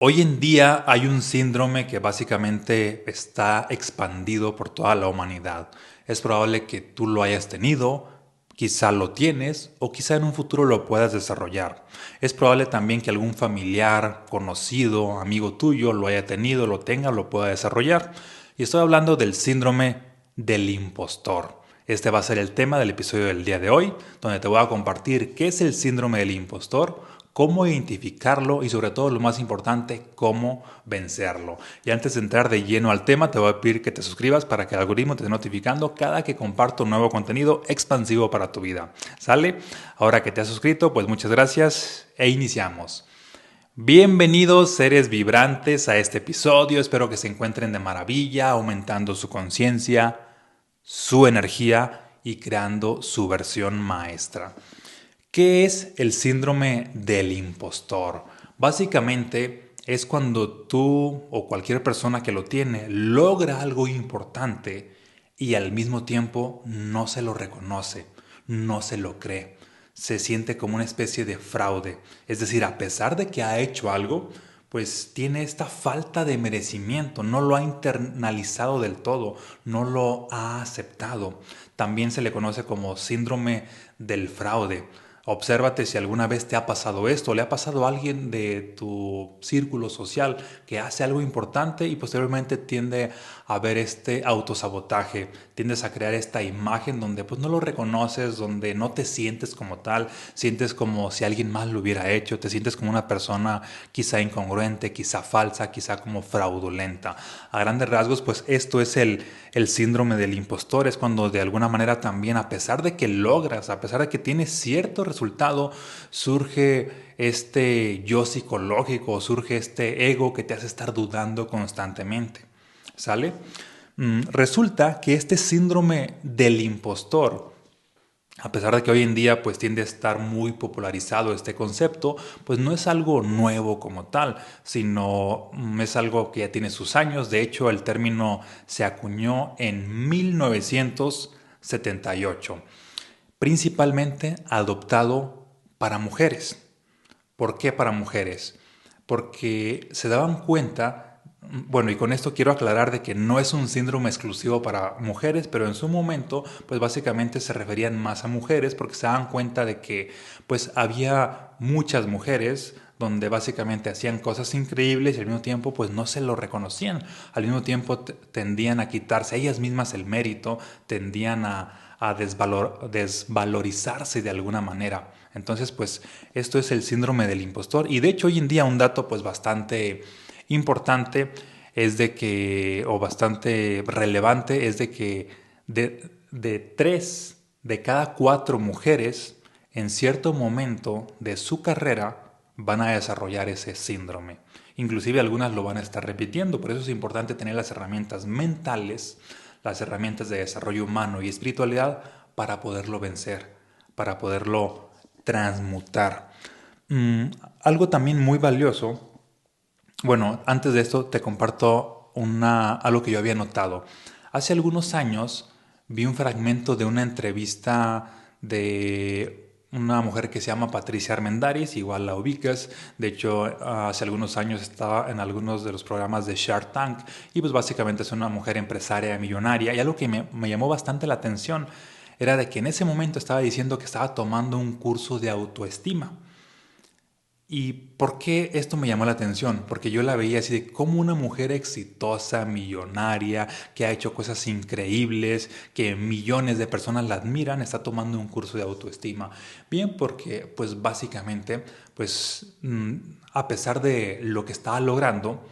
Hoy en día hay un síndrome que básicamente está expandido por toda la humanidad. Es probable que tú lo hayas tenido, quizá lo tienes o quizá en un futuro lo puedas desarrollar. Es probable también que algún familiar, conocido, amigo tuyo lo haya tenido, lo tenga, lo pueda desarrollar. Y estoy hablando del síndrome del impostor. Este va a ser el tema del episodio del día de hoy, donde te voy a compartir qué es el síndrome del impostor, cómo identificarlo y sobre todo lo más importante, cómo vencerlo. Y antes de entrar de lleno al tema, te voy a pedir que te suscribas para que el algoritmo te esté notificando cada que comparto nuevo contenido expansivo para tu vida. ¿Sale? Ahora que te has suscrito, pues muchas gracias e iniciamos. Bienvenidos seres vibrantes a este episodio, espero que se encuentren de maravilla, aumentando su conciencia, su energía y creando su versión maestra. ¿Qué es el síndrome del impostor? Básicamente es cuando tú o cualquier persona que lo tiene logra algo importante y al mismo tiempo no se lo reconoce, no se lo cree. Se siente como una especie de fraude. Es decir, a pesar de que ha hecho algo, pues tiene esta falta de merecimiento, no lo ha internalizado del todo, no lo ha aceptado. También se le conoce como síndrome del fraude. Obsérvate si alguna vez te ha pasado esto, le ha pasado a alguien de tu círculo social que hace algo importante y posteriormente tiende a ver este autosabotaje, tiendes a crear esta imagen donde pues no lo reconoces, donde no te sientes como tal, sientes como si alguien más lo hubiera hecho, te sientes como una persona quizá incongruente, quizá falsa, quizá como fraudulenta. A grandes rasgos pues esto es el síndrome del impostor, es cuando de alguna manera también a pesar de que logras, a pesar de que tienes cierto resultado, surge este yo psicológico, surge este ego que te hace estar dudando constantemente. ¿Sale? Resulta que este síndrome del impostor, a pesar de que hoy en día pues tiende a estar muy popularizado este concepto, pues no es algo nuevo como tal, sino es algo que ya tiene sus años. De hecho, el término se acuñó en 1978, principalmente adoptado para mujeres. ¿Por qué para mujeres? Porque se daban cuenta, bueno, y con esto quiero aclarar de que no es un síndrome exclusivo para mujeres, pero en su momento, pues básicamente se referían más a mujeres porque se daban cuenta de que pues había muchas mujeres donde básicamente hacían cosas increíbles y al mismo tiempo pues no se lo reconocían, al mismo tiempo tendían a quitarse ellas mismas el mérito, tendían a desvalorizarse de alguna manera. Entonces, pues esto es el síndrome del impostor y de hecho hoy en día un dato pues bastante importante es de que, o bastante relevante, es de que de 3 de cada 4 mujeres en cierto momento de su carrera van a desarrollar ese síndrome. Inclusive algunas lo van a estar repitiendo, por eso es importante tener las herramientas mentales, las herramientas de desarrollo humano y espiritualidad para poderlo vencer, para poderlo transmutar. Algo también muy valioso, bueno, antes de esto te comparto algo que yo había notado. Hace algunos años vi un fragmento de una entrevista de una mujer que se llama Patricia Armendariz, igual la ubicas. De hecho, hace algunos años estaba en algunos de los programas de Shark Tank y pues básicamente es una mujer empresaria millonaria. Y algo que me llamó bastante la atención era de que en ese momento estaba diciendo que estaba tomando un curso de autoestima. ¿Y por qué esto me llamó la atención? Porque yo la veía así de como una mujer exitosa, millonaria, que ha hecho cosas increíbles, que millones de personas la admiran, está tomando un curso de autoestima. Bien, porque pues básicamente, pues a pesar de lo que estaba logrando,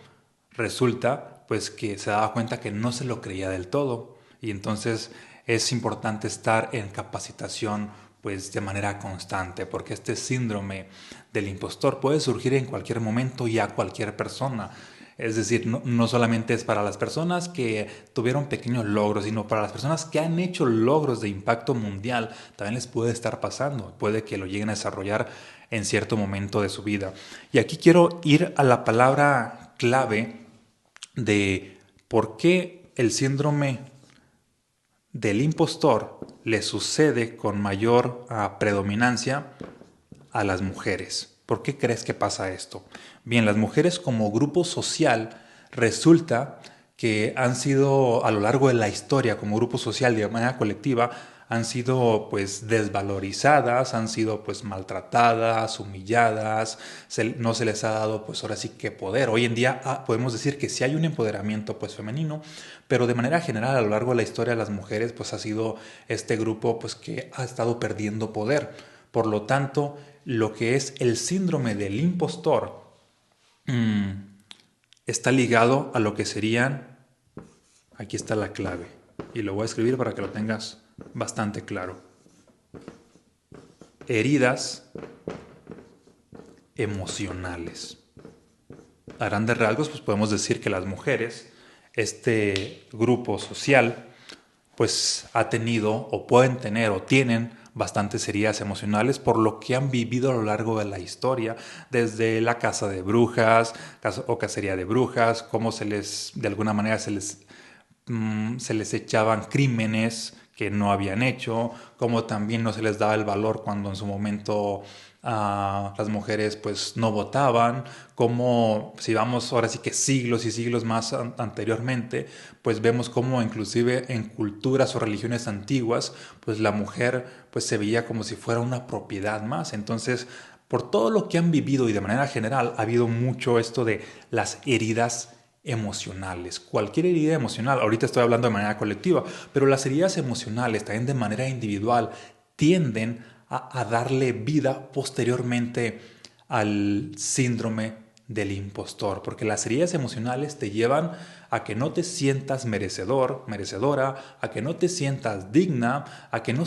resulta pues que se daba cuenta que no se lo creía del todo. Y entonces es importante estar en capacitación pues de manera constante, porque este síndrome del impostor puede surgir en cualquier momento y a cualquier persona. Es decir, no solamente es para las personas que tuvieron pequeños logros, sino para las personas que han hecho logros de impacto mundial, también les puede estar pasando, puede que lo lleguen a desarrollar en cierto momento de su vida. Y aquí quiero ir a la palabra clave de por qué el síndrome del impostor le sucede con mayor predominancia a las mujeres. ¿Por qué crees que pasa esto? Bien, las mujeres como grupo social resulta que han sido a lo largo de la historia como grupo social de manera colectiva han sido pues desvalorizadas, han sido pues maltratadas, humilladas, no se les ha dado pues ahora sí que poder. Hoy en día podemos decir que sí hay un empoderamiento pues femenino, pero de manera general a lo largo de la historia las mujeres pues ha sido este grupo pues que ha estado perdiendo poder. Por lo tanto, lo que es el síndrome del impostor mmm, está ligado a lo que serían, aquí está la clave, y lo voy a escribir para que lo tengas bastante claro. Heridas emocionales. A grandes rasgos, pues podemos decir que las mujeres, este grupo social, pues ha tenido o pueden tener o tienen bastantes heridas emocionales por lo que han vivido a lo largo de la historia, desde la caza de brujas o cacería de brujas, cómo de alguna manera se les echaban crímenes que no habían hecho, como también no se les daba el valor cuando en su momento las mujeres pues no votaban, como si vamos ahora sí que siglos y siglos más anteriormente, pues vemos como inclusive en culturas o religiones antiguas, pues la mujer pues se veía como si fuera una propiedad más. Entonces, por todo lo que han vivido y de manera general ha habido mucho esto de las heridas emocionales. Cualquier herida emocional, ahorita estoy hablando de manera colectiva, pero las heridas emocionales también de manera individual tienden a darle vida posteriormente al síndrome del impostor, porque las heridas emocionales te llevan a que no te sientas merecedor, merecedora, a que no te sientas digna, a que no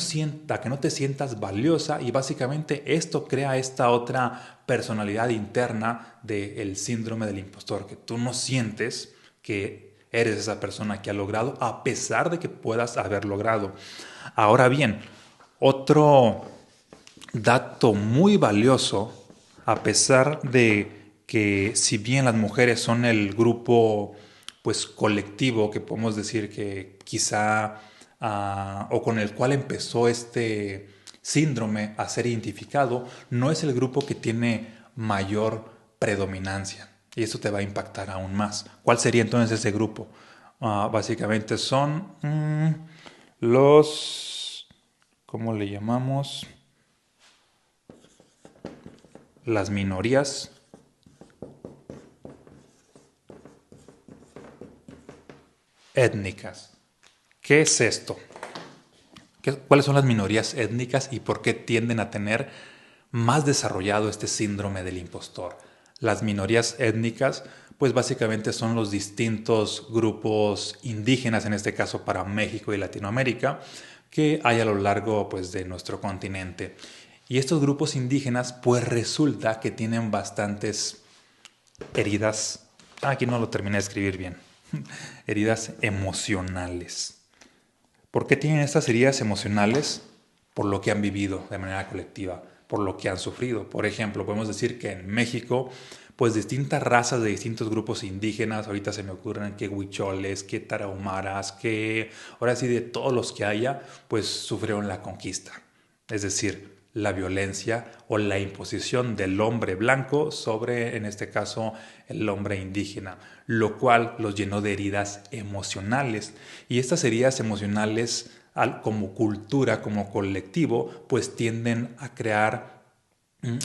te sientas valiosa, y básicamente esto crea esta otra personalidad interna del síndrome del impostor, que tú no sientes que eres esa persona que ha logrado a pesar de que puedas haber logrado. Ahora bien, otro dato muy valioso, a pesar de que si bien las mujeres son el grupo pues colectivo que podemos decir que quizá o con el cual empezó este síndrome a ser identificado, no es el grupo que tiene mayor predominancia y eso te va a impactar aún más. ¿Cuál sería entonces ese grupo? Básicamente son los, ¿cómo le llamamos? Las minorías étnicas. ¿Qué es esto? ¿Cuáles son las minorías étnicas y por qué tienden a tener más desarrollado este síndrome del impostor? Las minorías étnicas, pues básicamente son los distintos grupos indígenas, en este caso para México y Latinoamérica, que hay a lo largo pues, de nuestro continente. Y estos grupos indígenas, pues resulta que tienen bastantes heridas. Aquí no lo terminé de escribir bien. Heridas emocionales. ¿Por qué tienen estas heridas emocionales? Por lo que han vivido de manera colectiva, por lo que han sufrido. Por ejemplo, podemos decir que en México, pues distintas razas de distintos grupos indígenas, ahorita se me ocurren que huicholes, que tarahumaras, que ahora sí de todos los que haya, pues sufrieron la conquista. Es decir, la violencia o la imposición del hombre blanco sobre, en este caso, el hombre indígena, lo cual los llenó de heridas emocionales. Y estas heridas emocionales, como cultura, como colectivo, pues tienden a crear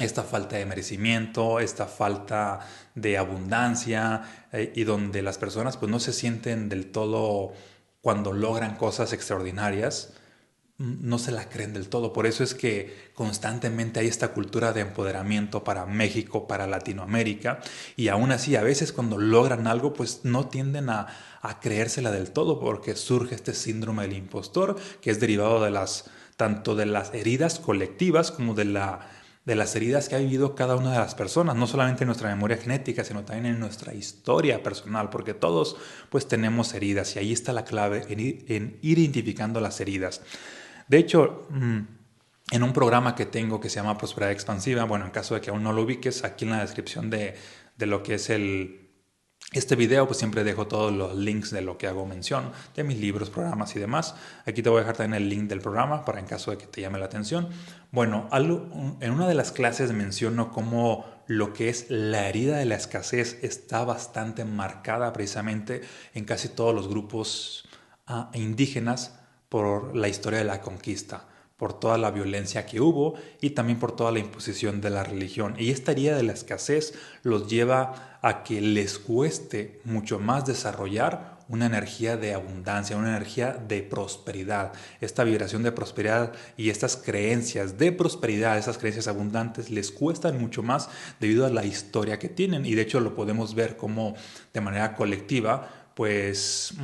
esta falta de merecimiento, esta falta de abundancia, y donde las personas pues no se sienten del todo cuando logran cosas extraordinarias, no se la creen del todo. Por eso es que constantemente hay esta cultura de empoderamiento para México, para Latinoamérica, y aún así a veces cuando logran algo pues no tienden a creérsela del todo porque surge este síndrome del impostor que es derivado de tanto de las heridas colectivas como de las heridas que ha vivido cada una de las personas, no solamente en nuestra memoria genética, sino también en nuestra historia personal, porque todos pues tenemos heridas y ahí está la clave en ir identificando las heridas. De hecho, en un programa que tengo que se llama Prosperidad Expansiva, bueno, en caso de que aún no lo ubiques, aquí en la descripción de lo que es Este video pues siempre dejo todos los links de lo que hago mención, de mis libros, programas y demás. Aquí te voy a dejar también el link del programa para en caso de que te llame la atención. Bueno, en una de las clases menciono cómo lo que es la herida de la escasez está bastante marcada precisamente en casi todos los grupos indígenas por la historia de la conquista, por toda la violencia que hubo y también por toda la imposición de la religión. Y esta herida de la escasez los lleva a que les cueste mucho más desarrollar una energía de abundancia, una energía de prosperidad. Esta vibración de prosperidad y estas creencias de prosperidad, esas creencias abundantes, les cuestan mucho más debido a la historia que tienen. Y de hecho lo podemos ver como de manera colectiva pues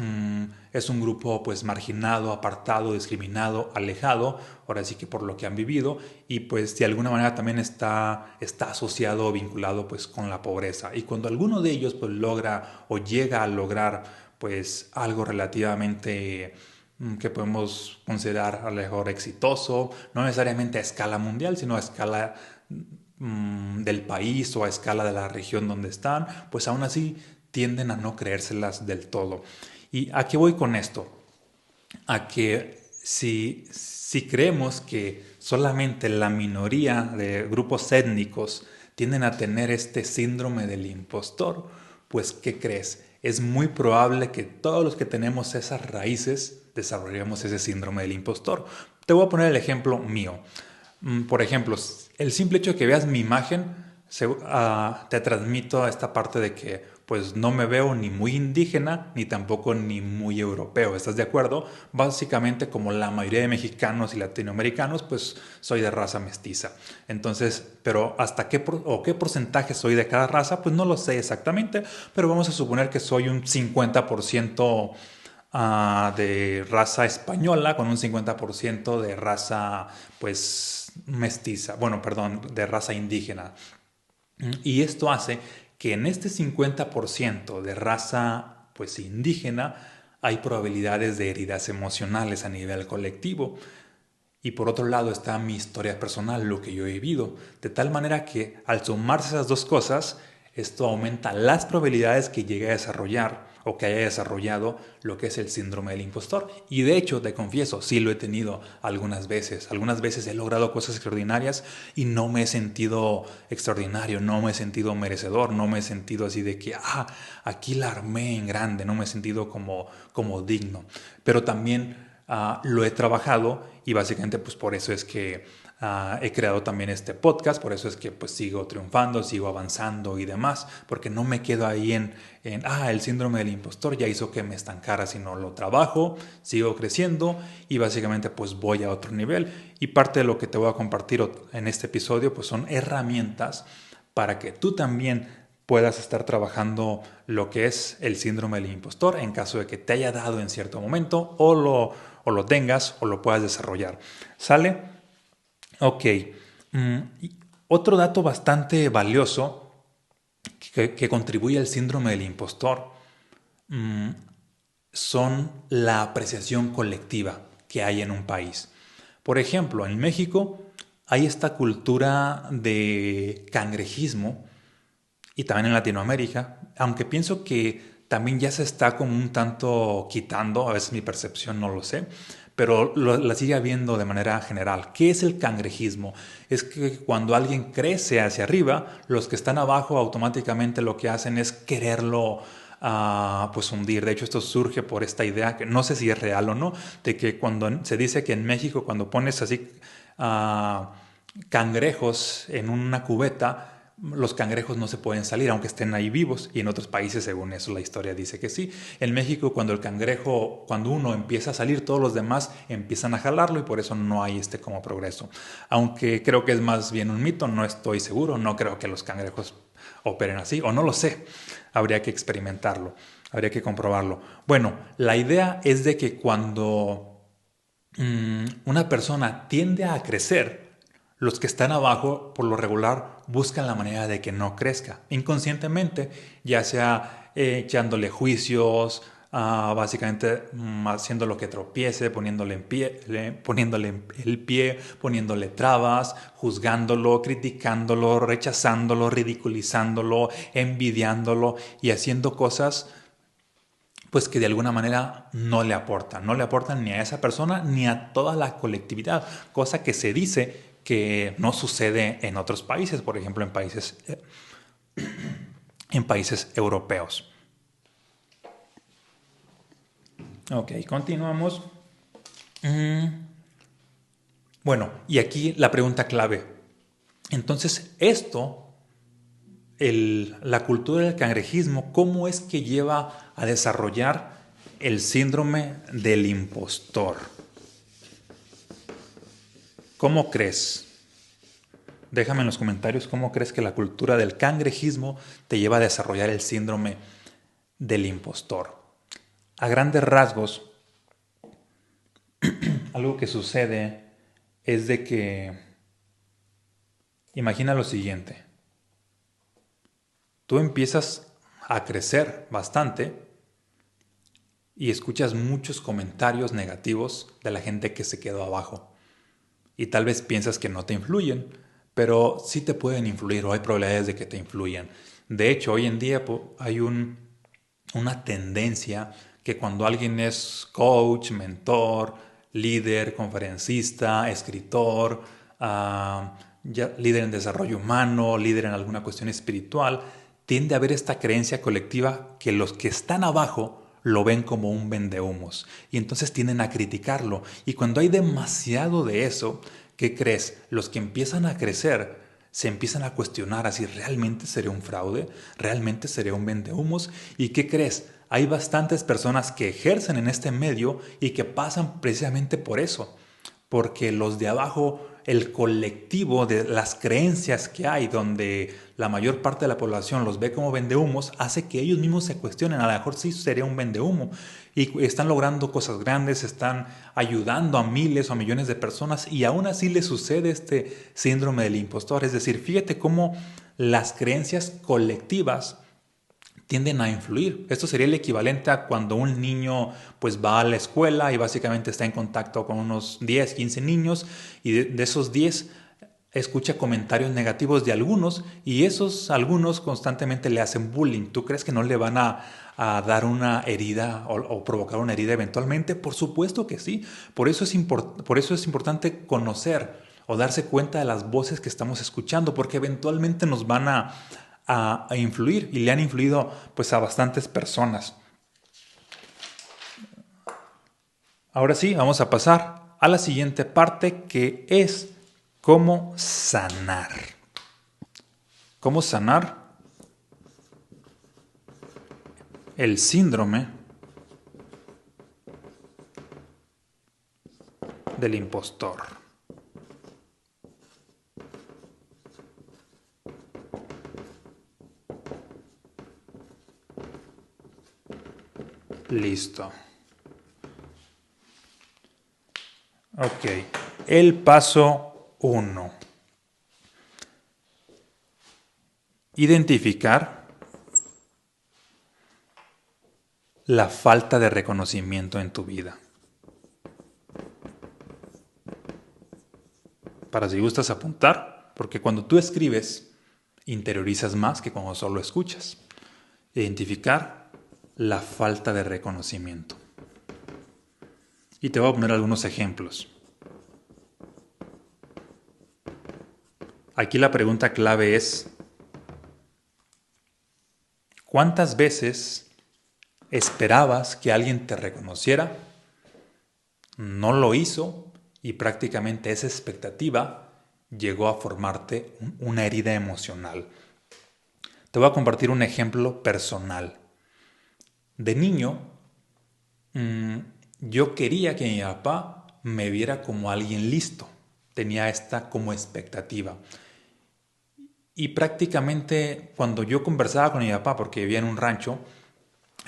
es un grupo pues marginado, apartado, discriminado, alejado, ahora sí que por lo que han vivido y pues de alguna manera también está asociado o vinculado pues con la pobreza. Y cuando alguno de ellos pues logra o llega a lograr pues algo relativamente que podemos considerar a lo mejor exitoso, no necesariamente a escala mundial, sino a escala del país o a escala de la región donde están, pues aún así tienden a no creérselas del todo. ¿Y a qué voy con esto? A que si creemos que solamente la minoría de grupos étnicos tienden a tener este síndrome del impostor, pues ¿qué crees? Es muy probable que todos los que tenemos esas raíces desarrollemos ese síndrome del impostor. Te voy a poner el ejemplo mío. Por ejemplo, el simple hecho de que veas mi imagen te transmito esta parte de que pues no me veo ni muy indígena ni tampoco ni muy europeo. ¿Estás de acuerdo? Básicamente como la mayoría de mexicanos y latinoamericanos pues soy de raza mestiza. Entonces, pero hasta qué porcentaje soy de cada raza pues no lo sé exactamente, pero vamos a suponer que soy un 50% de raza española con un 50% de raza pues mestiza, bueno, perdón, de raza indígena. Y esto hace que en este 50% de raza pues indígena hay probabilidades de heridas emocionales a nivel colectivo. Y por otro lado está mi historia personal, lo que yo he vivido. De tal manera que al sumarse esas dos cosas, esto aumenta las probabilidades que llegue a desarrollar o que haya desarrollado lo que es el síndrome del impostor. Y de hecho, te confieso, sí lo he tenido algunas veces. Algunas veces he logrado cosas extraordinarias y no me he sentido extraordinario, no me he sentido merecedor, no me he sentido así de que, aquí la armé en grande, no me he sentido como digno. Pero también lo he trabajado y básicamente pues por eso es que he creado también este podcast, por eso es que pues sigo triunfando, sigo avanzando y demás, porque no me quedo ahí en el síndrome del impostor ya hizo que me estancara, sino lo trabajo, sigo creciendo y básicamente pues voy a otro nivel. Y parte de lo que te voy a compartir en este episodio pues son herramientas para que tú también puedas estar trabajando lo que es el síndrome del impostor en caso de que te haya dado en cierto momento o lo tengas o lo puedas desarrollar. ¿Sale? Ok. Otro dato bastante valioso que contribuye al síndrome del impostor son la apreciación colectiva que hay en un país. Por ejemplo, en México hay esta cultura de cangrejismo y también en Latinoamérica, aunque pienso que también ya se está como un tanto quitando, a veces mi percepción no lo sé, pero la sigue habiendo de manera general. ¿Qué es el cangrejismo? Es que cuando alguien crece hacia arriba, los que están abajo automáticamente lo que hacen es quererlo pues hundir. De hecho, esto surge por esta idea, que no sé si es real o no, de que cuando se dice que en México cuando pones así cangrejos en una cubeta, los cangrejos no se pueden salir aunque estén ahí vivos, y en otros países según eso la historia dice que sí. En México cuando el cangrejo, cuando uno empieza a salir, todos los demás empiezan a jalarlo y por eso no hay como progreso, aunque creo que es más bien un mito, no estoy seguro, no creo que los cangrejos operen así, o no lo sé, habría que experimentarlo, habría que comprobarlo. Bueno, la idea es de que cuando una persona tiende a crecer, los que están abajo, por lo regular, buscan la manera de que no crezca, inconscientemente, ya sea echándole juicios, básicamente haciendo lo que tropiece, poniéndole el pie, poniéndole trabas, juzgándolo, criticándolo, rechazándolo, ridiculizándolo, envidiándolo y haciendo cosas pues que de alguna manera no le aportan ni a esa persona ni a toda la colectividad, cosa que se dice que no sucede en otros países, por ejemplo en países europeos. Ok, continuamos. Bueno, y aquí la pregunta clave. Entonces, la cultura del cangrejismo, ¿cómo es que lleva a desarrollar el síndrome del impostor? ¿Cómo crees? Déjame en los comentarios cómo crees que la cultura del cangrejismo te lleva a desarrollar el síndrome del impostor. A grandes rasgos, algo que sucede es de que, imagina lo siguiente, tú empiezas a crecer bastante y escuchas muchos comentarios negativos de la gente que se quedó abajo. Y tal vez piensas que no te influyen, pero sí te pueden influir o hay probabilidades de que te influyan. De hecho, hoy en día hay una tendencia que cuando alguien es coach, mentor, líder, conferencista, escritor, líder en desarrollo humano, líder en alguna cuestión espiritual, tiende a haber esta creencia colectiva que los que están abajo lo ven como un vendehumos y entonces tienden a criticarlo. Y cuando hay demasiado de eso, ¿qué crees? Los que empiezan a crecer se empiezan a cuestionar así, ¿realmente seré un fraude? ¿Realmente seré un vendehumos? ¿Y qué crees? Hay bastantes personas que ejercen en este medio y que pasan precisamente por eso, porque los de abajo, el colectivo de las creencias que hay, donde la mayor parte de la población los ve como vendehumos, hace que ellos mismos se cuestionen, a lo mejor sí sería un vendehumo, y están logrando cosas grandes, están ayudando a miles o a millones de personas, y aún así les sucede este síndrome del impostor. Es decir, fíjate cómo las creencias colectivas tienden a influir. Esto sería el equivalente a cuando un niño pues va a la escuela y básicamente está en contacto con unos 10, 15 niños y de esos 10 escucha comentarios negativos de algunos y esos algunos constantemente le hacen bullying. ¿Tú crees que no le van a dar una herida o provocar una herida eventualmente? Por supuesto que sí. Por eso es importante conocer o darse cuenta de las voces que estamos escuchando, porque eventualmente nos van a influir y le han influido pues a bastantes personas. Ahora sí, vamos a pasar a la siguiente parte, que es cómo sanar. Cómo sanar el síndrome del impostor. Listo. Ok. El paso 1. Identificar la falta de reconocimiento en tu vida. Para si gustas apuntar, porque cuando tú escribes, interiorizas más que cuando solo escuchas. Identificar la falta de reconocimiento. Y te voy a poner algunos ejemplos. Aquí la pregunta clave es, ¿cuántas veces esperabas que alguien te reconociera? No lo hizo y prácticamente esa expectativa llegó a formarte una herida emocional. Te voy a compartir un ejemplo personal. De niño, yo quería que mi papá me viera como alguien listo. Tenía esta como expectativa. Y prácticamente cuando yo conversaba con mi papá, porque vivía en un rancho,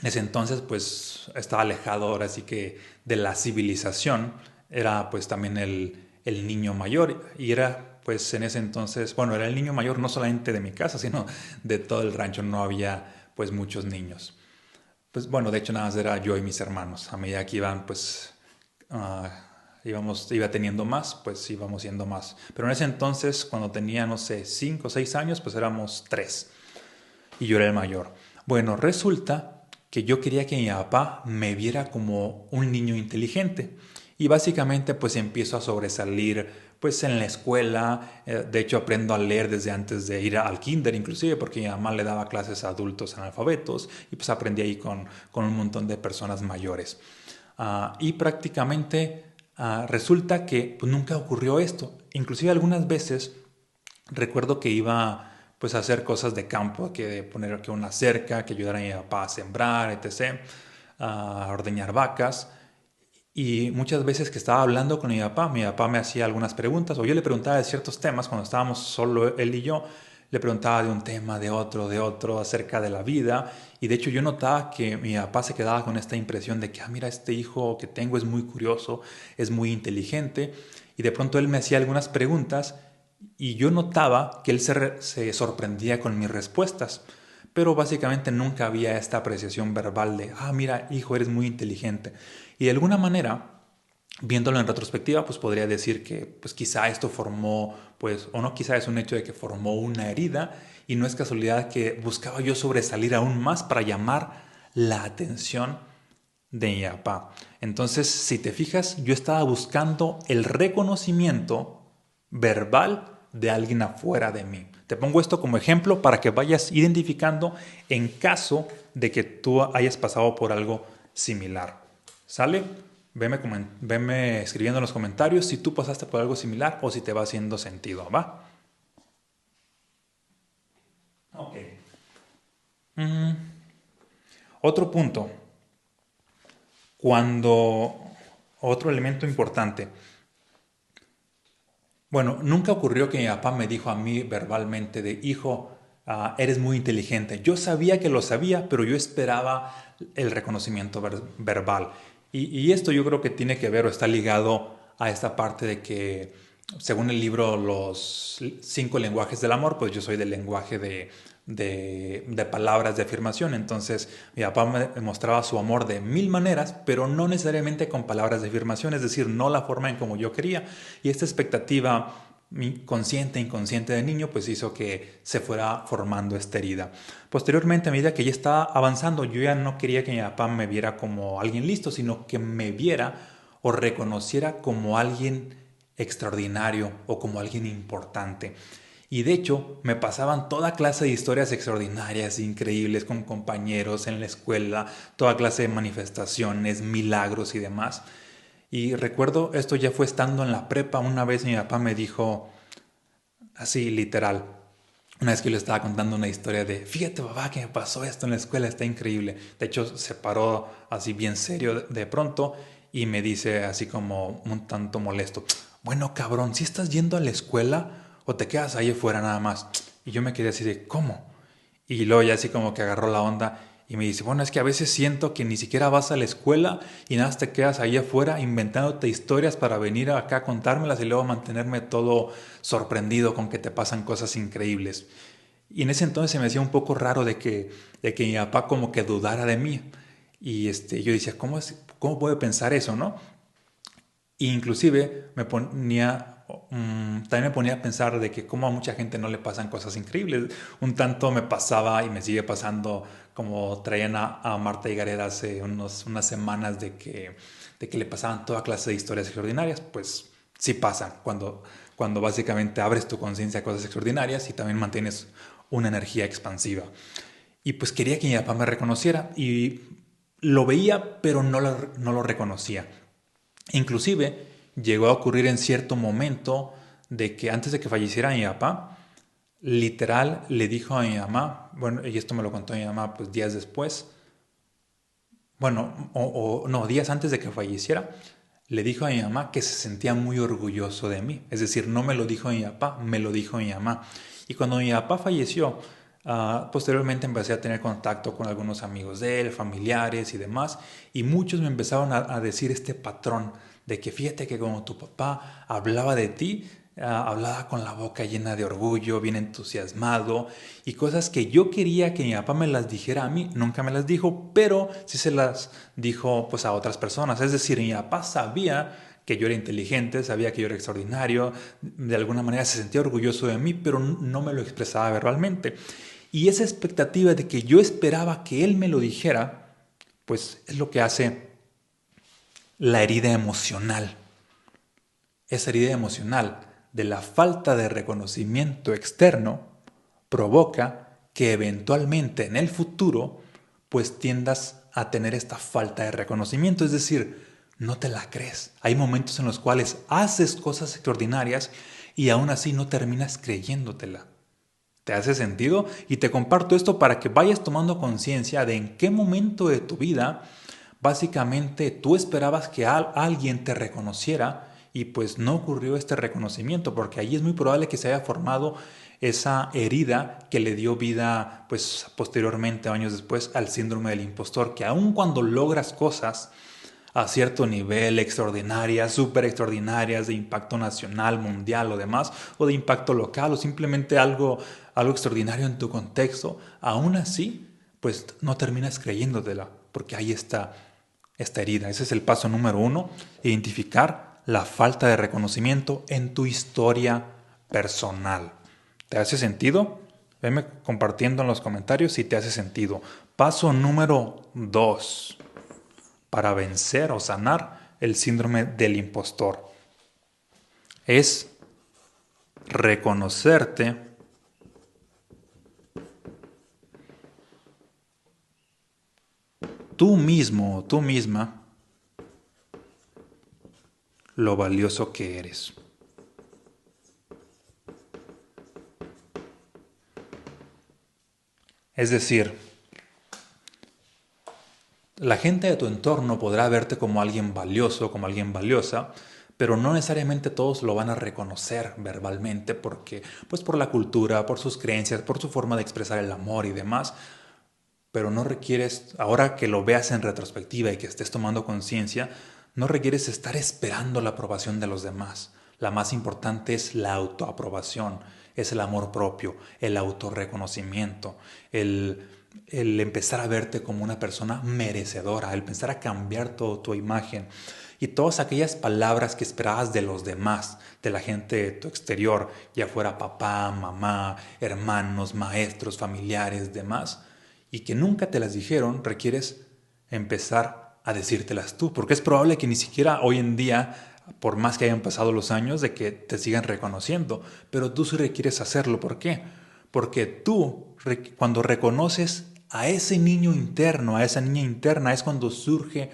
en ese entonces pues estaba alejado ahora sí que de la civilización, era pues también el niño mayor y era pues en ese entonces, bueno, era el niño mayor no solamente de mi casa, sino de todo el rancho, no había pues muchos niños. Pues bueno, de hecho nada más era yo y mis hermanos. A medida que iban, pues iba teniendo más, pues íbamos siendo más. Pero en ese entonces, cuando tenía, no sé, 5 o 6 años, pues éramos tres. Y yo era el mayor. Bueno, resulta que yo quería que mi papá me viera como un niño inteligente. Y básicamente pues empiezo a sobresalir pues en la escuela. De hecho aprendo a leer desde antes de ir al kinder inclusive, porque mi mamá le daba clases a adultos analfabetos y pues aprendí ahí con un montón de personas mayores. Y prácticamente resulta que pues, nunca ocurrió esto. Inclusive algunas veces recuerdo que iba pues a hacer cosas de campo, que poner que una cerca, que ayudar a mi papá a sembrar, etc., a ordeñar vacas. Y muchas veces que estaba hablando con mi papá me hacía algunas preguntas, o yo le preguntaba de ciertos temas cuando estábamos solo él y yo, le preguntaba de un tema, de otro, acerca de la vida. Y de hecho yo notaba que mi papá se quedaba con esta impresión de que, mira, este hijo que tengo es muy curioso, es muy inteligente. Y de pronto él me hacía algunas preguntas y yo notaba que él se sorprendía con mis respuestas. Pero básicamente nunca había esta apreciación verbal de, mira, hijo, eres muy inteligente. Y de alguna manera, viéndolo en retrospectiva, pues podría decir que pues quizá esto formó, pues, o no quizá es un hecho de que formó una herida y no es casualidad que buscaba yo sobresalir aún más para llamar la atención de mi papá. Entonces, si te fijas, yo estaba buscando el reconocimiento verbal de alguien afuera de mí. Te pongo esto como ejemplo para que vayas identificando en caso de que tú hayas pasado por algo similar. ¿Sale? Veme escribiendo en los comentarios si tú pasaste por algo similar o si te va haciendo sentido, ¿va? Ok. Mm, Otro punto. Cuando... Otro elemento importante. Bueno, nunca ocurrió que mi papá me dijo a mí verbalmente de, hijo, eres muy inteligente. Yo sabía que lo sabía, pero yo esperaba el reconocimiento verbal. Y esto yo creo que tiene que ver o está ligado a esta parte de que, según el libro Los 5 lenguajes del amor, pues yo soy del lenguaje de palabras de afirmación. Entonces mi papá me mostraba su amor de mil maneras, pero no necesariamente con palabras de afirmación, es decir, no la forma en como yo quería. Y esta expectativa consciente e inconsciente de niño pues hizo que se fuera formando esta herida. Posteriormente, a medida que ya estaba avanzando, yo ya no quería que mi papá me viera como alguien listo, sino que me viera o reconociera como alguien extraordinario o como alguien importante. Y de hecho me pasaban toda clase de historias extraordinarias, increíbles, con compañeros en la escuela, toda clase de manifestaciones, milagros y demás. Y recuerdo, esto ya fue estando en la prepa, una vez mi papá me dijo, así literal, una vez que yo le estaba contando una historia de, fíjate papá que me pasó esto en la escuela, está increíble. De hecho se paró así bien serio de pronto y me dice así como un tanto molesto, bueno cabrón, ¿si estás yendo a la escuela o te quedas ahí afuera nada más? Y yo me quedé así de, ¿cómo? Y luego ya así como que agarró la onda y me dice, bueno, es que a veces siento que ni siquiera vas a la escuela y nada más te quedas ahí afuera inventándote historias para venir acá a contármelas y luego mantenerme todo sorprendido con que te pasan cosas increíbles. Y en ese entonces se me hacía un poco raro de que mi papá como que dudara de mí. Y yo decía, ¿cómo puede pensar eso, no? E inclusive también me ponía a pensar de que como a mucha gente no le pasan cosas increíbles. Un tanto me pasaba y me sigue pasando como traían a Marta Higareda hace unas semanas de que le pasaban toda clase de historias extraordinarias. Pues sí pasan cuando básicamente abres tu conciencia a cosas extraordinarias y también mantienes una energía expansiva. Y pues quería que mi papá me reconociera y lo veía pero no lo reconocía. Inclusive llegó a ocurrir en cierto momento de que antes de que falleciera mi papá, literal le dijo a mi mamá, bueno, y esto me lo contó mi mamá pues días después, bueno, o no, días antes de que falleciera, le dijo a mi mamá que se sentía muy orgulloso de mí. Es decir, no me lo dijo mi papá, me lo dijo mi mamá. Y cuando mi papá falleció, posteriormente empecé a tener contacto con algunos amigos de él, familiares y demás, y muchos me empezaron a decir este patrón de que fíjate que como tu papá hablaba de ti, hablaba con la boca llena de orgullo, bien entusiasmado, y cosas que yo quería que mi papá me las dijera a mí, nunca me las dijo, pero sí se las dijo pues a otras personas. Es decir, mi papá sabía que yo era inteligente, sabía que yo era extraordinario, de alguna manera se sentía orgulloso de mí, pero no me lo expresaba verbalmente. Y esa expectativa de que yo esperaba que él me lo dijera, pues es lo que hace la herida emocional. Esa herida emocional de la falta de reconocimiento externo provoca que eventualmente en el futuro pues tiendas a tener esta falta de reconocimiento, es decir, no te la crees. Hay momentos en los cuales haces cosas extraordinarias y aún así no terminas creyéndotela. ¿Te hace sentido? Y te comparto esto para que vayas tomando conciencia de en qué momento de tu vida básicamente tú esperabas que alguien te reconociera y pues no ocurrió este reconocimiento, porque ahí es muy probable que se haya formado esa herida que le dio vida pues posteriormente, años después, al síndrome del impostor, que aun cuando logras cosas a cierto nivel, extraordinarias, súper extraordinarias, de impacto nacional, mundial o demás, o de impacto local, o simplemente algo extraordinario en tu contexto, aún así, pues no terminas creyéndotela, porque ahí está esta herida. Ese es el paso número uno, identificar la falta de reconocimiento en tu historia personal. ¿Te hace sentido? Venme compartiendo en los comentarios si te hace sentido. Paso número dos para vencer o sanar el síndrome del impostor es reconocerte tú mismo o tú misma lo valioso que eres. Es decir, la gente de tu entorno podrá verte como alguien valioso, como alguien valiosa, pero no necesariamente todos lo van a reconocer verbalmente porque, pues por la cultura, por sus creencias, por su forma de expresar el amor y demás, pero no requieres, ahora que lo veas en retrospectiva y que estés tomando conciencia, no requieres estar esperando la aprobación de los demás. La más importante es la autoaprobación, es el amor propio, el autorreconocimiento, el empezar a verte como una persona merecedora, el empezar a cambiar toda tu imagen. Y todas aquellas palabras que esperabas de los demás, de la gente de tu exterior, ya fuera papá, mamá, hermanos, maestros, familiares, demás, y que nunca te las dijeron, requieres empezar a decírtelas tú, porque es probable que ni siquiera hoy en día, por más que hayan pasado los años, de que te sigan reconociendo, pero tú sí requieres hacerlo. ¿Por qué? Porque tú, cuando reconoces a ese niño interno, a esa niña interna, es cuando surge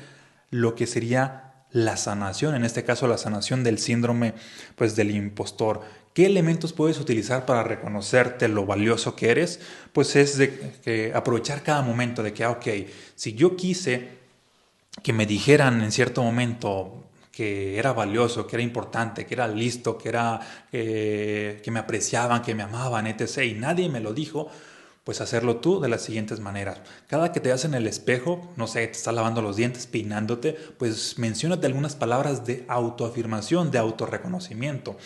lo que sería la sanación, en este caso la sanación del síndrome pues del impostor. ¿Qué elementos puedes utilizar para reconocerte lo valioso que eres? Pues es de que aprovechar cada momento de que, ok, si yo quise que me dijeran en cierto momento que era valioso, que era importante, que era listo, que me apreciaban, que me amaban, etc. Y nadie me lo dijo, pues hacerlo tú de las siguientes maneras. Cada que te veas en el espejo, no sé, te estás lavando los dientes, peinándote, pues menciónate algunas palabras de autoafirmación, de autorreconocimiento.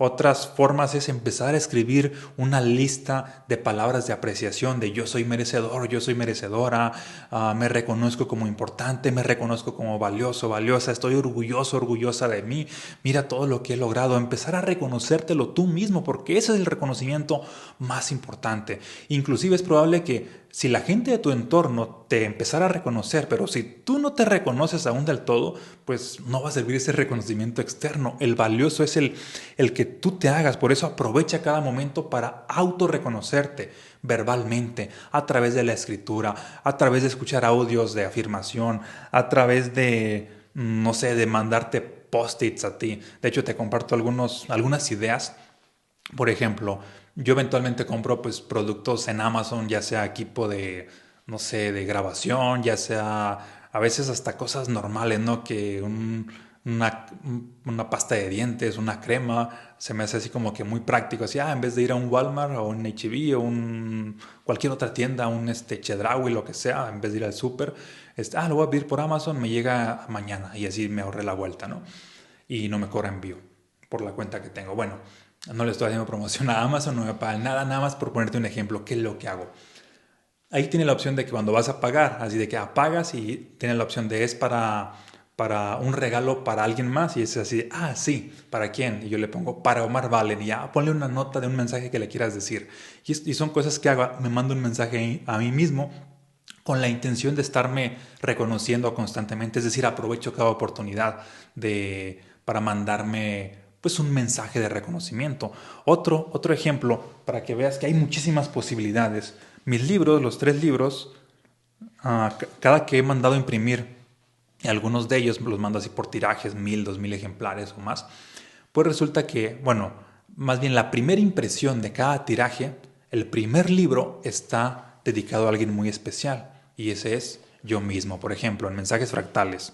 Otras formas es empezar a escribir una lista de palabras de apreciación, de yo soy merecedor, yo soy merecedora, me reconozco como importante, me reconozco como valioso, valiosa, estoy orgulloso, orgullosa de mí, mira todo lo que he logrado. Empezar a reconocértelo tú mismo, porque ese es el reconocimiento más importante. Inclusive es probable que si la gente de tu entorno te empezara a reconocer, pero si tú no te reconoces aún del todo, pues no va a servir ese reconocimiento externo. El valioso es el que tú te hagas. Por eso aprovecha cada momento para autorreconocerte verbalmente, a través de la escritura, a través de escuchar audios de afirmación, a través de, no sé, de mandarte post-its a ti. De hecho, te comparto algunas ideas. Por ejemplo, yo eventualmente compro pues productos en Amazon, ya sea equipo de, no sé, de grabación, ya sea a veces hasta cosas normales, ¿no? Que una pasta de dientes, una crema, se me hace así como que muy práctico. Así, en vez de ir a un Walmart o un H-E-B o cualquier otra tienda, un Chedraui, lo que sea, en vez de ir al súper, lo voy a pedir por Amazon, me llega mañana y así me ahorré la vuelta, ¿no? Y no me cobra envío. por la cuenta que tengo. Bueno, no le estoy haciendo promoción a Amazon, no me pagan nada, nada más por ponerte un ejemplo, ¿qué es lo que hago? Ahí tiene la opción de que cuando vas a pagar, así de que apagas y tiene la opción de es para un regalo para alguien más y es así, sí, ¿para quién? Y yo le pongo para Omar Valen y ya ponle una nota de un mensaje que le quieras decir. Y son cosas que hago, me mando un mensaje a mí mismo con la intención de estarme reconociendo constantemente, es decir, aprovecho cada oportunidad para mandarme pues un mensaje de reconocimiento. Otro ejemplo para que veas que hay muchísimas posibilidades. Mis libros, los 3 libros, cada que he mandado a imprimir, y algunos de ellos los mando así por tirajes, 1000, 2000 ejemplares o más, pues resulta que, bueno, más bien la primera impresión de cada tiraje, el primer libro está dedicado a alguien muy especial y ese es yo mismo. Por ejemplo, en Mensajes Fractales.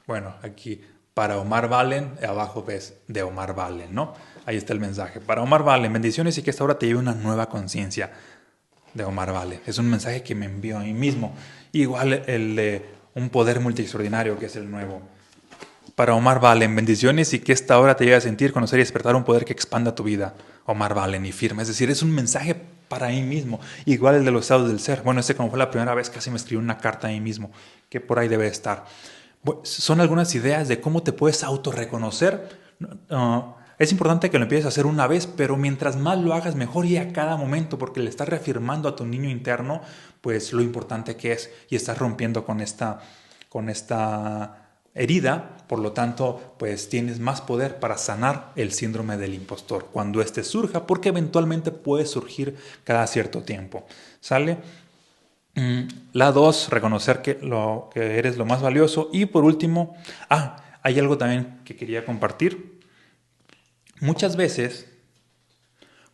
Bueno, aquí para Omar Valen, abajo ves de Omar Valen, ¿no? Ahí está el mensaje. Para Omar Valen, bendiciones y que esta hora te lleve una nueva conciencia de Omar Valen. Es un mensaje que me envío a mí mismo. Igual el de un poder multi-extraordinario, que es el nuevo. Para Omar Valen, bendiciones y que esta hora te llegue a sentir, conocer y despertar un poder que expanda tu vida. Omar Valen y firme. Es decir, es un mensaje para mí mismo. Igual el de los estados del ser. Bueno, como fue la primera vez, casi me escribí una carta a mí mismo, que por ahí debe estar. Son algunas ideas de cómo te puedes autorreconocer. Es importante que lo empieces a hacer una vez, pero mientras más lo hagas mejor y a cada momento, porque le estás reafirmando a tu niño interno, pues lo importante que es y estás rompiendo con esta herida, por lo tanto, pues tienes más poder para sanar el síndrome del impostor cuando éste surja, porque eventualmente puede surgir cada cierto tiempo. ¿Sale? La 2, reconocer que eres lo más valioso. Y por último, hay algo también que quería compartir. Muchas veces,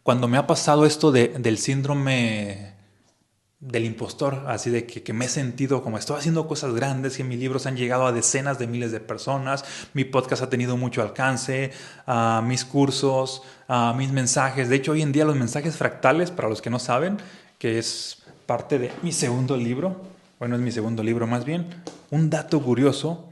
cuando me ha pasado esto del síndrome del impostor, así de que me he sentido como estoy haciendo cosas grandes, que mis libros han llegado a decenas de miles de personas, mi podcast ha tenido mucho alcance, mis cursos, mis mensajes. De hecho, hoy en día los mensajes fractales, para los que no saben, que es parte de mi segundo libro, bueno, es mi segundo libro más bien, un dato curioso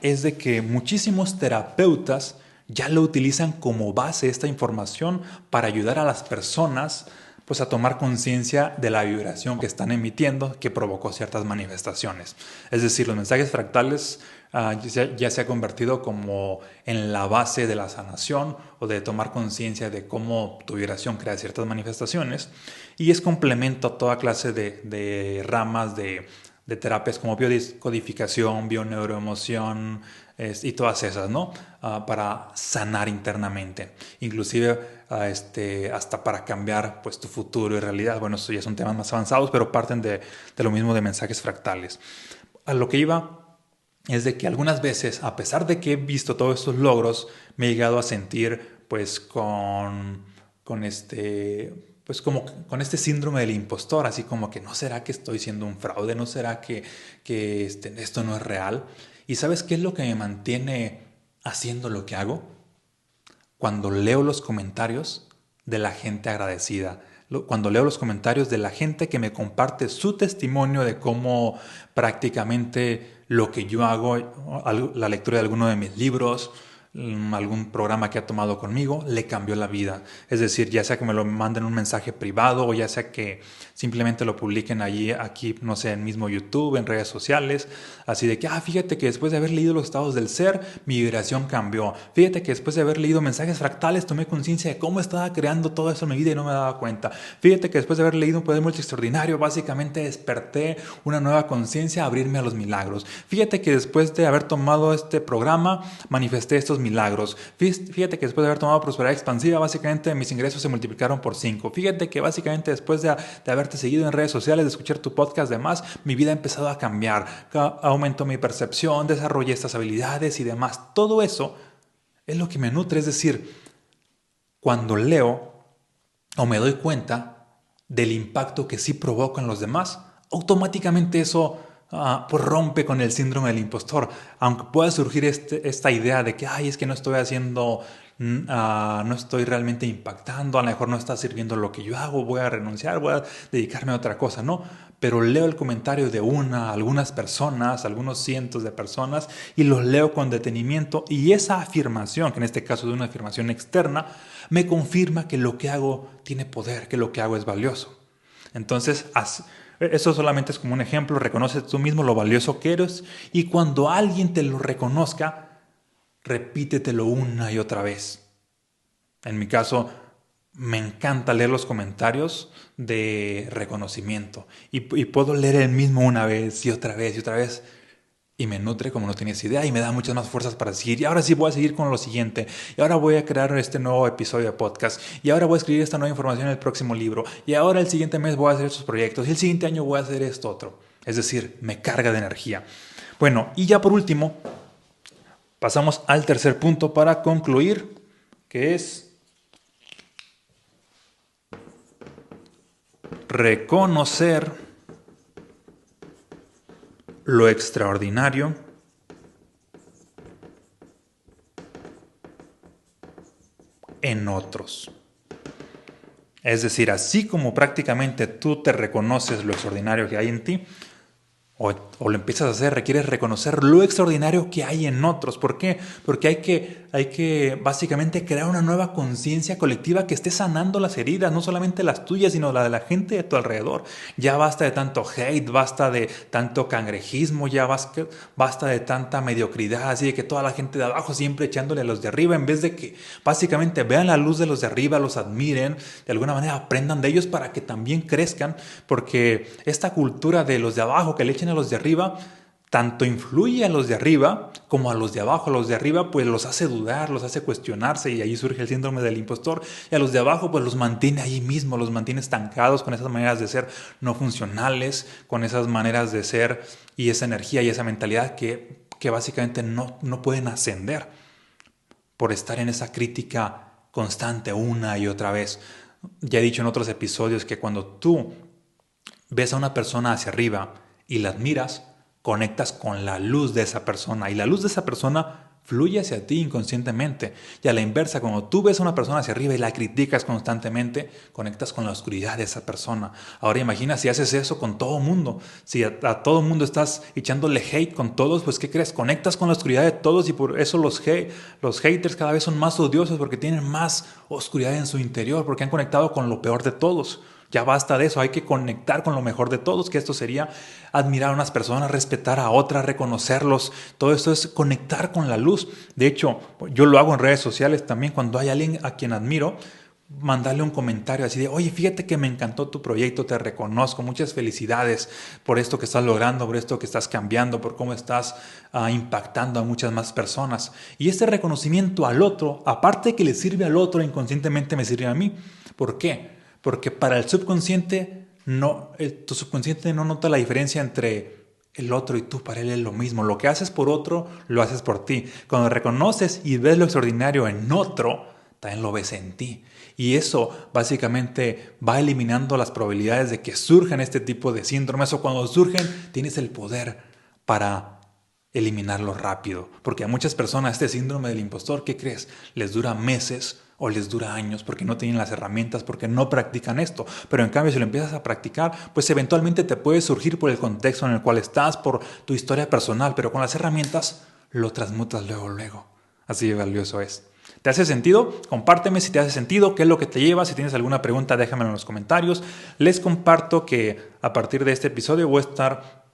es de que muchísimos terapeutas ya lo utilizan como base esta información para ayudar a las personas pues a tomar conciencia de la vibración que están emitiendo que provocó ciertas manifestaciones. Es decir, los mensajes fractales ya se ha convertido como en la base de la sanación o de tomar conciencia de cómo tu vibración crea ciertas manifestaciones y es complemento a toda clase de ramas de terapias como biodescodificación, bioneuroemoción y todas esas, ¿no? Para sanar internamente. Inclusive hasta para cambiar pues, tu futuro y realidad. Bueno, eso ya son temas más avanzados, pero parten de lo mismo de mensajes fractales. A lo que iba es de que algunas veces, a pesar de que he visto todos estos logros, me he llegado a sentir pues pues como con este síndrome del impostor, así como que no será que estoy siendo un fraude, no será que esto no es real. ¿Y sabes qué es lo que me mantiene haciendo lo que hago? Cuando leo los comentarios de la gente agradecida, cuando leo los comentarios de la gente que me comparte su testimonio de cómo prácticamente lo que yo hago, la lectura de alguno de mis libros, algún programa que ha tomado conmigo, le cambió la vida. Es decir, ya sea que me lo manden un mensaje privado o ya sea que simplemente lo publiquen aquí, no sé, en mismo YouTube, en redes sociales, así de que, fíjate que después de haber leído los estados del ser, mi vibración cambió. Fíjate que después de haber leído mensajes fractales, tomé conciencia de cómo estaba creando todo eso en mi vida y no me daba cuenta. Fíjate que después de haber leído un poder multi extraordinario, básicamente desperté una nueva conciencia a abrirme a los milagros. Fíjate que después de haber tomado este programa, manifesté estos milagros. Fíjate que después de haber tomado prosperidad expansiva, básicamente mis ingresos se multiplicaron por 5. Fíjate que básicamente después de haberte seguido en redes sociales, de escuchar tu podcast, demás, mi vida ha empezado a cambiar. Aumentó mi percepción, desarrollé estas habilidades y demás. Todo eso es lo que me nutre. Es decir, cuando leo o me doy cuenta del impacto que sí provoco en los demás, automáticamente eso pues rompe con el síndrome del impostor. Aunque pueda surgir esta idea de que es que no estoy haciendo no estoy realmente impactando, a lo mejor no está sirviendo lo que yo hago, voy a renunciar, voy a dedicarme a otra cosa, no. Pero leo el comentario de algunas personas, algunos cientos de personas, y los leo con detenimiento, y esa afirmación, que en este caso es una afirmación externa, me confirma que lo que hago tiene poder, que lo que hago es valioso. Entonces, eso solamente es como un ejemplo, reconoces tú mismo lo valioso que eres, y cuando alguien te lo reconozca, repítetelo una y otra vez. En mi caso, me encanta leer los comentarios de reconocimiento y puedo leer el mismo una vez y otra vez y otra vez y me nutre como no tienes idea y me da muchas más fuerzas para seguir. Y ahora sí voy a seguir con lo siguiente. Y ahora voy a crear este nuevo episodio de podcast. Y ahora voy a escribir esta nueva información en el próximo libro. Y ahora el siguiente mes voy a hacer estos proyectos. Y el siguiente año voy a hacer esto otro. Es decir, me carga de energía. Bueno, y ya por último, pasamos al tercer punto para concluir, que es reconocer lo extraordinario en otros. Es decir, así como prácticamente tú te reconoces lo extraordinario que hay en ti, o lo empiezas a hacer, requieres reconocer lo extraordinario que hay en otros. ¿Por qué? Porque hay que básicamente crear una nueva conciencia colectiva que esté sanando las heridas, no solamente las tuyas, sino la de la gente de tu alrededor. Ya basta de tanto hate, basta de tanto cangrejismo, ya basta de tanta mediocridad, así de que toda la gente de abajo siempre echándole a los de arriba, en vez de que básicamente vean la luz de los de arriba, los admiren, de alguna manera aprendan de ellos para que también crezcan, porque esta cultura de los de abajo que le echen a los de arriba, tanto influye a los de arriba como a los de abajo. A los de arriba pues los hace dudar, los hace cuestionarse y ahí surge el síndrome del impostor. Y a los de abajo pues los mantiene ahí mismo, los mantiene estancados con esas maneras de ser no funcionales, con esas maneras de ser y esa energía y esa mentalidad que básicamente no pueden ascender por estar en esa crítica constante una y otra vez. Ya he dicho en otros episodios que cuando tú ves a una persona hacia arriba y la admiras, conectas con la luz de esa persona y la luz de esa persona fluye hacia ti inconscientemente. Y a la inversa, cuando tú ves a una persona hacia arriba y la criticas constantemente, conectas con la oscuridad de esa persona. Ahora imagina si haces eso con todo mundo. Si a todo mundo estás echándole hate con todos, pues ¿qué crees? Conectas con la oscuridad de todos y por eso los haters cada vez son más odiosos porque tienen más oscuridad en su interior, porque han conectado con lo peor de todos. Ya basta de eso, hay que conectar con lo mejor de todos, que esto sería admirar a unas personas, respetar a otras, reconocerlos. Todo esto es conectar con la luz. De hecho, yo lo hago en redes sociales también cuando hay alguien a quien admiro, mandarle un comentario así de, oye, fíjate que me encantó tu proyecto, te reconozco, muchas felicidades por esto que estás logrando, por esto que estás cambiando, por cómo estás impactando a muchas más personas. Y este reconocimiento al otro, aparte de que le sirve al otro, inconscientemente me sirve a mí. ¿Por qué? Porque para el subconsciente, tu subconsciente no nota la diferencia entre el otro y tú. Para él es lo mismo. Lo que haces por otro, lo haces por ti. Cuando reconoces y ves lo extraordinario en otro, también lo ves en ti. Y eso básicamente va eliminando las probabilidades de que surjan este tipo de síndromes, o cuando surgen, tienes el poder para eliminarlo rápido. Porque a muchas personas este síndrome del impostor, ¿qué crees? Les dura meses o les dura años porque no tienen las herramientas, porque no practican esto. Pero en cambio, si lo empiezas a practicar, pues eventualmente te puede surgir por el contexto en el cual estás, por tu historia personal, pero con las herramientas lo transmutas luego. Así de valioso es. ¿Te hace sentido? Compárteme si te hace sentido, qué es lo que te lleva. Si tienes alguna pregunta, déjamelo en los comentarios. Les comparto que a partir de este episodio voy a estar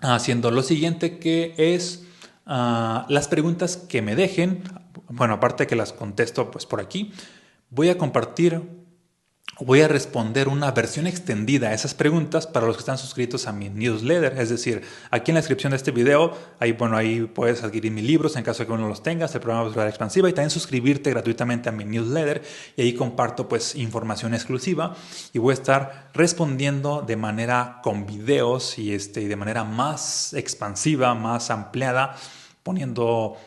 haciendo lo siguiente, que es las preguntas que me dejen. Bueno, aparte que las contesto pues por aquí, voy a voy a responder una versión extendida a esas preguntas para los que están suscritos a mi newsletter. Es decir, aquí en la descripción de este video, ahí puedes adquirir mis libros en caso de que uno los tengas, el programa Verdad Expansiva, y también suscribirte gratuitamente a mi newsletter. Y ahí comparto pues información exclusiva y voy a estar respondiendo de manera con videos y de manera más expansiva, más ampliada, poniendo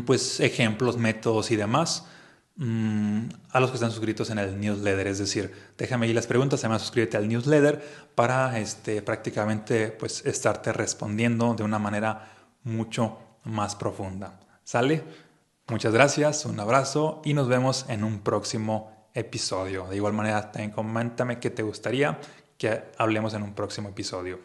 pues ejemplos, métodos y demás a los que están suscritos en el newsletter. Es decir, déjame ahí las preguntas, además suscríbete al newsletter para prácticamente pues estarte respondiendo de una manera mucho más profunda. ¿Sale? Muchas gracias, un abrazo y nos vemos en un próximo episodio. De igual manera, también coméntame qué te gustaría que hablemos en un próximo episodio.